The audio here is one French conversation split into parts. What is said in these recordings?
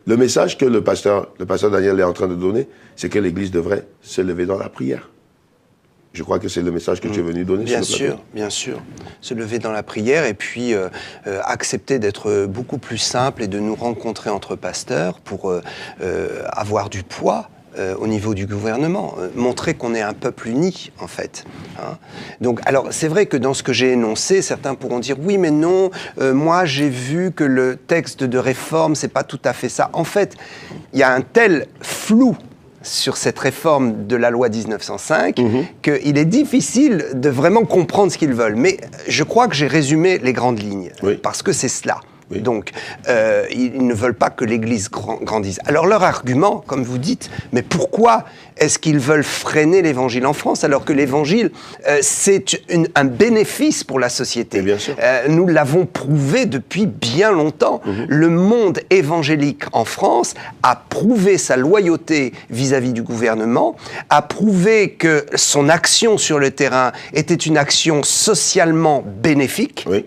Le message que le pasteur Daniel est en train de donner, c'est que l'Église devrait se lever dans la prière. Je crois que c'est le message que tu es venu donner. Bien sûr, bien sûr. Se lever dans la prière et puis accepter d'être beaucoup plus simple et de nous rencontrer entre pasteurs pour avoir du poids au niveau du gouvernement, montrer qu'on est un peuple uni, en fait. Hein. Donc, alors, c'est vrai que dans ce que j'ai énoncé, certains pourront dire « Oui, mais non, moi, j'ai vu que le texte de réforme, c'est pas tout à fait ça. » En fait, il y a un tel flou sur cette réforme de la loi 1905 qu'il est difficile de vraiment comprendre ce qu'ils veulent. Mais je crois que j'ai résumé les grandes lignes, parce que c'est cela. Oui. Donc, ils ne veulent pas que l'Église grandisse. Alors, leur argument, comme vous dites, mais pourquoi est-ce qu'ils veulent freiner l'Évangile en France alors que l'Évangile, c'est un bénéfice pour la société. Bien sûr. Nous l'avons prouvé depuis bien longtemps. Le monde évangélique en France a prouvé sa loyauté vis-à-vis du gouvernement, a prouvé que son action sur le terrain était une action socialement bénéfique. Oui.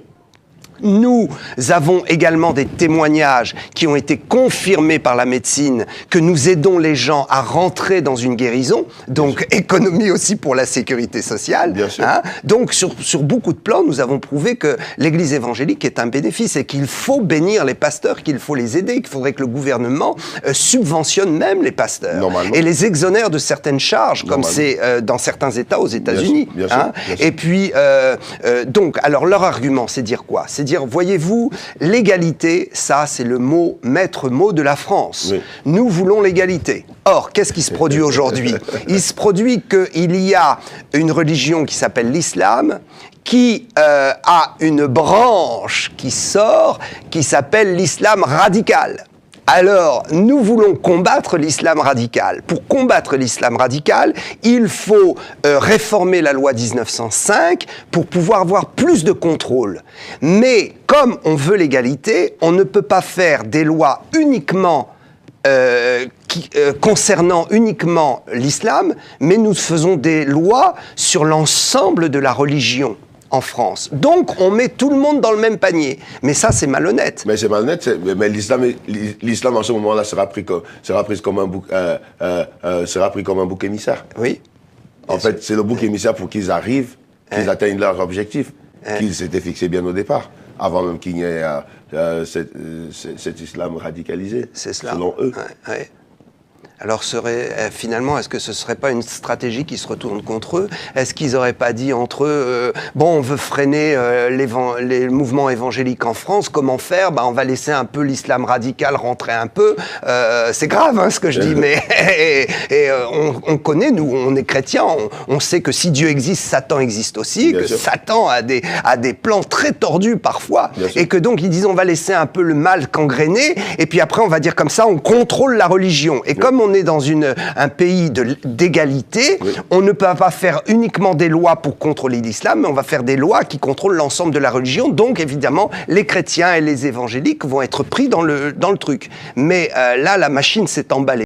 Nous avons également des témoignages qui ont été confirmés par la médecine que nous aidons les gens à rentrer dans une guérison, donc économie aussi pour la sécurité sociale. Bien sûr. Hein. Donc sur beaucoup de plans, nous avons prouvé que l'Église évangélique est un bénéfice et qu'il faut bénir les pasteurs, qu'il faut les aider, qu'il faudrait que le gouvernement subventionne même les pasteurs et les exonère de certaines charges, comme c'est dans certains États aux États-Unis. Bien sûr, hein. bien sûr. Et puis, donc, alors leur argument, c'est dire quoi ? C'est dire, voyez-vous, l'égalité, ça, c'est le mot, maître mot de la France. Oui. Nous voulons l'égalité. Or, qu'est-ce qui se produit aujourd'hui ? Il se produit qu'il y a une religion qui s'appelle l'islam, qui a une branche qui sort, qui s'appelle l'islam radical. Alors, nous voulons combattre l'islam radical. Pour combattre l'islam radical, il faut réformer la loi 1905 pour pouvoir avoir plus de contrôle. Mais comme on veut l'égalité, on ne peut pas faire des lois uniquement concernant uniquement l'islam, mais nous faisons des lois sur l'ensemble de la religion en France. Donc, on met tout le monde dans le même panier. Mais ça, c'est malhonnête. Mais c'est malhonnête. Mais l'islam, en ce moment-là, sera pris comme un bouc émissaire. Oui. En fait, c'est le bouc émissaire pour qu'ils arrivent, qu'ils atteignent leur objectif, qu'ils s'étaient fixés bien au départ, avant même qu'il n'y ait cet islam radicalisé, selon eux. Ouais. Alors finalement, est-ce que ce ne serait pas une stratégie qui se retourne contre eux ? Est-ce qu'ils n'auraient pas dit entre eux, bon, on veut freiner les mouvements évangéliques en France, comment faire ? On va laisser un peu l'islam radical rentrer un peu. C'est grave ce que je dis, mais on connaît, nous, on est chrétiens, on sait que si Dieu existe, Satan existe aussi, bien que sûr. Satan a des plans très tordus parfois, et que donc ils disent on va laisser un peu le mal gangréner, et puis après on va dire comme ça, on contrôle la religion. Et comme on est dans un pays d'égalité, on ne peut pas faire uniquement des lois pour contrôler l'islam, mais on va faire des lois qui contrôlent l'ensemble de la religion. Donc, évidemment, les chrétiens et les évangéliques vont être pris dans le truc. Mais là, la machine s'est emballée.